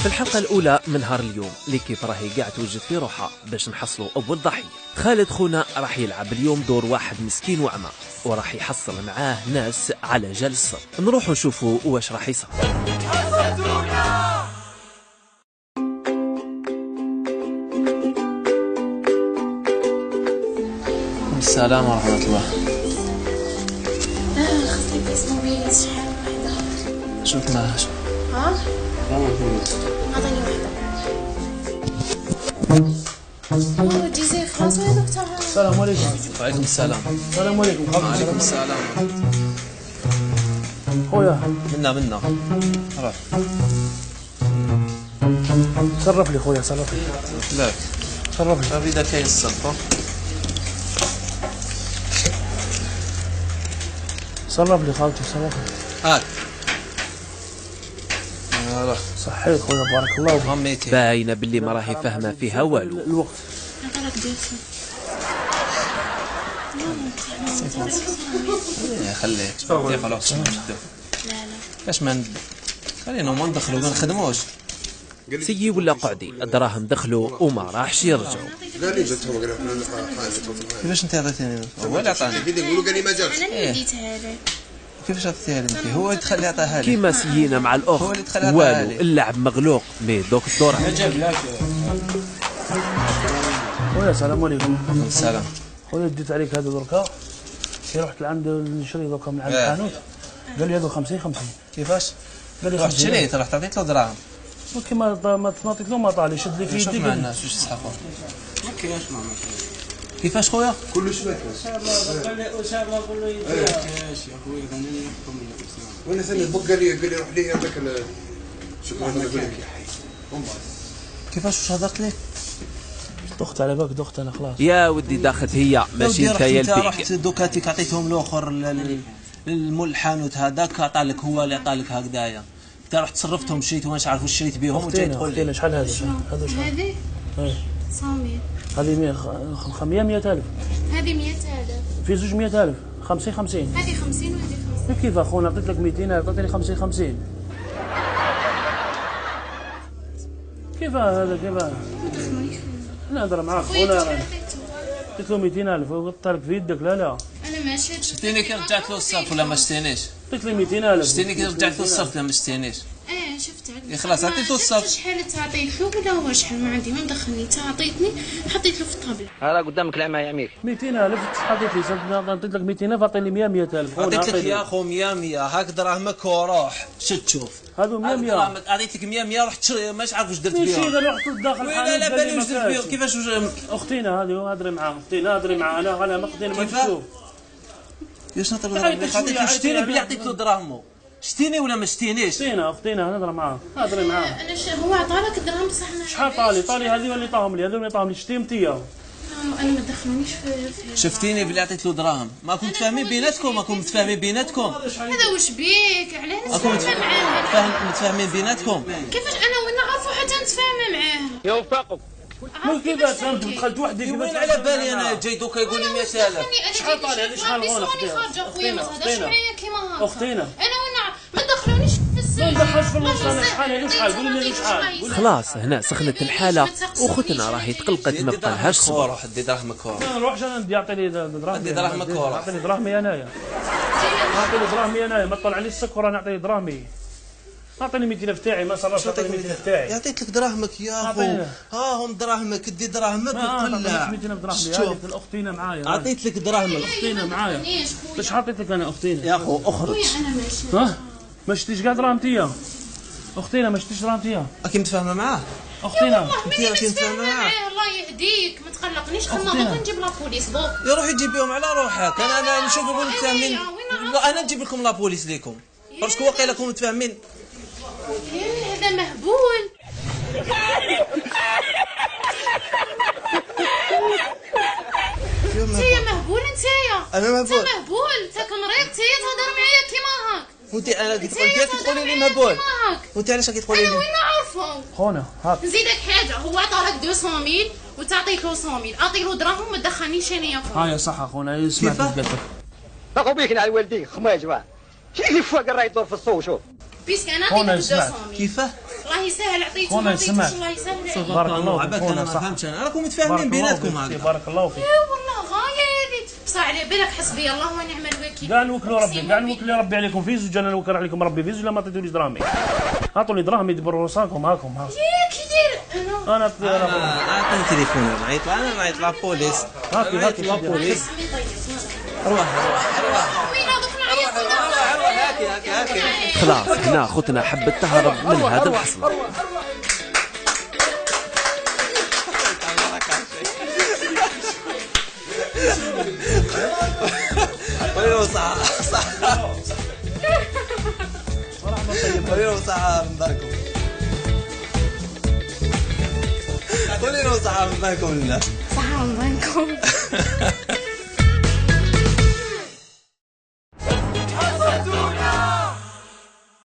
في الحلقة الأولى من نهار اليوم ليكيب راهي قاعد توجد في روحها باش نحصلوا أول ضحية. خالد خونا راح يلعب اليوم دور واحد مسكين وعمى وراح يحصل معاه ناس على جال الصب. نروحوا نشوفوا واش راح يصير. السلام ورحمة الله. خصني بيس موبيلي شحال وحدة. شوف معاه شوف. ها؟ عطيني وحدة. جيزي خلاص يا دكتور. السلام عليكم. وعليكم السلام. السلام عليكم. وعليكم السلام. خويا منا روح. صرف لي خويا صرف لي. لا صرف لي. شوف إذا كاين الصرفة. صرف لي خالتي صرف لي. هاك. روح. صحيت خويا بارك الله فيك. غميتي. باينة باللي ما راهي فاهمة فيها والو. الوقت. نعطيك ديال خليه. شوف خلاص شنو نشدو. لا اش ما خلينا ما ندخلوا ما نخدموش. سيي ولا قعدي الدراهم دخلوا وما راحش يرجعوا. لا لي جاتهم قال لك حاجه كيفاش انت عطيتيني هو اللي عطاني كي يقولوا قال لي ما جاش انا اللي ديتها لك. كيفاش عطيتيها لي انت هو اللي دخل لي عطاها لي كيما سيينا مع الاخ هو اللي دخل عطاها والو لي اللعب مغلوق مي دوك الدور خويا السلام عليكم. السلام خويا ديت عليك هذا دركا كي رحت لعند نشري دركا من عند الحانوت قال لي هذا 50 كيفاش قال لي رحت 50 شريت رحت عطيت له دراهم كيما ما عطيت له ما طالي شد لي في شوف يدي مع الناس واش تسحقوا كيفاش خويا كل شويه وانا ثاني البق قال لي روح لي هذاك شكرا نقول لك يا حي كيفاش واش هضرت لي دخت على بالك دخت انا خلاص يا ودي داخت هي ماشي انت يا البيك رحت دوكاتيك عطيتهم الاخر للمول الحانوت هذاك عطالك هو اللي عطالك هكذايا انت رحت صرفتهم شريت وانا عارف واش شريت بهم وجاي تقول لي شحال هذا شحال هذه ايه 100 هذه 100,000 هذه 100,000 في زوج 100,000 50 هذه 50 وهذه 50. كيف اخونا عطيت لك 200 عطيتني 50 كيف هذا كيف نهضر معاك خونا قلت له 200,000 وقلت لك في يدك لا انا ما شريت. شتيني كي رجعت له الصرف ولا ما شتينيش قلت لي 200,000 شتيني كي رجعت له الصرف ولا ما شتينيش شفت خلاص عطيته الصرف. شحال تعطيت له ولا هو شحال ما عندي ما مدخلني تعطيتني حطيت له في الطابله. هذا قدامك العمى يا عميك 200,000 عطيت لي عطيت لك 200,000 عطيني 100,000 عطيت لك يا اخو 100 هاك دراهمك وروح شد شوف هذو 100 عطيت لك 100 رحت ماش عارف واش درت ماشي بهم اذا رحت للداخل لا لا بالي واش درت بهم كيفاش اختينا هذه هضري معاها اختينا هضري معاها انا ما اختينا ما تشوف كيفاش نهضر دراهمك عطيت له شتيني بلي عطيت له دراهمو شتيني ولا ما شتينيش اختينا نهضر معاها هضري معاها انا هو عطالك الدراهم بصح انا شحال طالي هذه اللي طاهم لي هذو اللي طاهم لي شتيمتيه انا ما دخلونيش في شفتيني بلي عطيت له دراهم ما كنت متفاهمين بيناتكم هذا واش بيك علاش نتفاهم معاه متفاهمين بيناتكم كيفاش انا وين نعرفوا حتى نتفاهموا معاه يوفقك كيفاش فهمت دخلت وحدي وين على بالي انا جاي دوكا يقول لي 100,000 شحال طالع لي شحال غون اختينا انا وين ما دخلونيش في السر ما ندخلش في الوسط شحال قولي لي شحال خلاص هنا سخنت الحالة وختنا راهي تقلقت ما بقالهاش صبر. روح دي دراهمك ورا ما نروحش انا يعطيني دراهم دي دراهمك ورا يعطيني دراهمي انايا يعطيني دراهمي انايا ما طلع لي السكر انا نعطيه دراهمي اعطيني 200,000 تاعي ما صرفت اعطيني 200,000 تاعي يعطيك لك دراهمك يا اخو ها هم دراهمك دي دراهمك وقلع 200,000 دراهم هذيك اختينا معايا عطيت لك دراهمك اختينا معايا باش عطيت لك انا اختينا يا اخو اخرج انا ماشي ها ما شتيش كاع دراهمتيا اختينا ما شتيش دراهمتيا راكي متفاهمه معاه اختينا انت راكي متفاهمه معاه الله يهديك ما تقلقنيش اما غادي نجيب لابوليس دوك يا روحي جيبيهم على روحك انا نشوف نقول متفاهمين انا نجيب لكم لابوليس ليكم باسكو واقيلا كونوا متفاهمين هذا مهبول انتيا مهبول انتيا انا مهبول مهبول تاك مريض انتيا تهضر معايا كيما هاك وانت انا كتقولي لي مهبول وانت علاش كتقولي لي انا وين نعرفو خونا هاك نزيدك حاجه هو عطاك 200,000 وتعطيك له 100,000 اعطي له دراهم ما تدخلنيش انايا ها يا صح اخونا سمعت قالت لك باقوا بيك على الوالدين خما يا جماعه كيف فوق الراي يدور في الصو شوف بيسك انا خونا عطيتك سمعت 200,000 كيفاه الله الله يسهل عطيته خونا ما عطيتوش يسمعك. الله يسهل. بارك الله عباك فيك انا ما صح. فهمتش، انا راكم بارك متفاهمين الله بيناتكم فيك هكذا. بارك الله فيك. والله غايه هذه بصح على بالك حسبي الله ونعم الوكيل. كاع نوكلوا ربي، كاع نوكلوا ربي عليكم فيز، وجانا نوكل عليكم ربي فيز، ولا ما عطيتوليش دراهمي. عطوني دراهمي دبروا راسكم هاكم ها. كي داير انا انا اعطيني تليفون نعيط لها، انا نعيط لابوليس. هاكي نعيط هاكي لابوليس. عمي طيب روح وين دوك نعيط هاكي هاكي. خلاص هنا خوتنا حبت تهرب من هذا الحصن. قولي صح صح. قولي صح من داركم. قولي صح من داركم لله. صح عمركم.